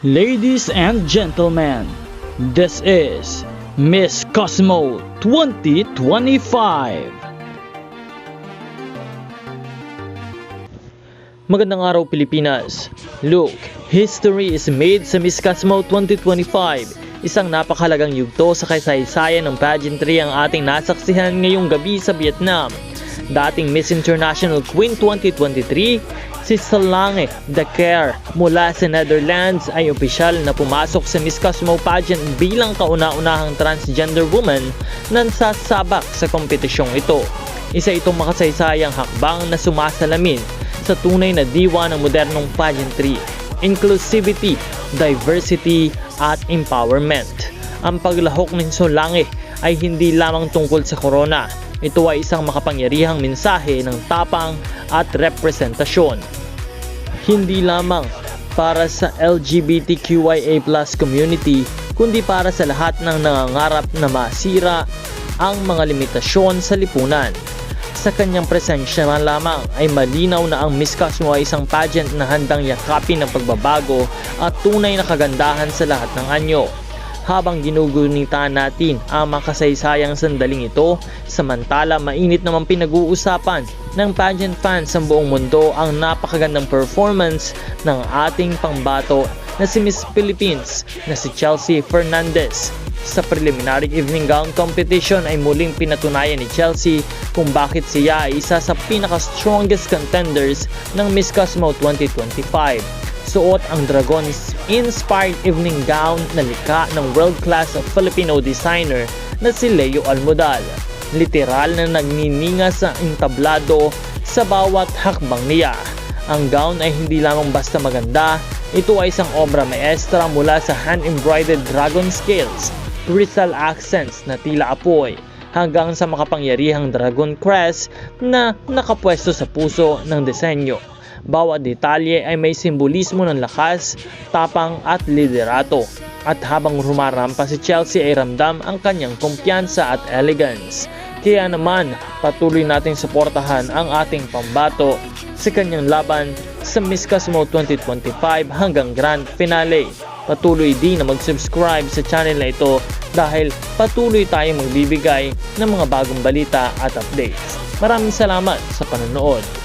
Ladies and gentlemen, this is Miss Cosmo 2025. Magandang araw Pilipinas. Look, history is made sa Miss Cosmo 2025. Isang napakahalagang yugto sa kasaysayan ng pageantry ang ating nasaksihan ngayong gabi sa Vietnam. Dating Miss International Queen 2023, si Solange de Care mula sa Netherlands ay opisyal na pumasok sa Miss Cosmo pageant bilang kauna-unahang transgender woman na sasabak sa kompetisyong ito. Isa itong makasaysayang hakbang na sumasalamin sa tunay na diwa ng modernong pageantry, inclusivity, diversity at empowerment. Ang paglahok ni Solange ay hindi lamang tungkol sa corona. Ito ay isang makapangyarihang mensahe ng tapang at representasyon. Hindi lamang para sa LGBTQIA+ community, kundi para sa lahat ng nangangarap na masira ang mga limitasyon sa lipunan. Sa kanyang presensya man lamang ay malinaw na ang Miss Cosmo ay isang pageant na handang yakapin ng pagbabago at tunay na kagandahan sa lahat ng anyo. Habang ginugunita natin ang makasaysayang sandaling ito, samantala mainit naman pinag-uusapan ng pageant fans sa buong mundo ang napakagandang performance ng ating pambato na si Miss Philippines na si Chelsea Fernandez. Sa preliminary evening gown competition ay muling pinatunayan ni Chelsea kung bakit siya ay isa sa pinaka-strongest contenders ng Miss Cosmo 2025. Suot ang Dragon-inspired evening gown na likha ng world-class Filipino designer na si Leo Almodal. Literal na nagnininga sa entablado sa bawat hakbang niya. Ang gown ay hindi lamang basta maganda, ito ay isang obra maestra mula sa hand-embroidered dragon scales, crystal accents na tila apoy, hanggang sa makapangyarihang dragon crest na nakapwesto sa puso ng disenyo. Bawat detalye ay may simbolismo ng lakas, tapang at liderato. At habang rumarampa si Chelsea ay ramdam ang kanyang kumpiyansa at elegance. Kaya naman patuloy nating suportahan ang ating pambato sa kanyang laban sa Miss Cosmo 2025 hanggang Grand Finale. Patuloy din na mag-subscribe sa channel na ito dahil patuloy tayong magbibigay ng mga bagong balita at updates. Maraming salamat sa panonood.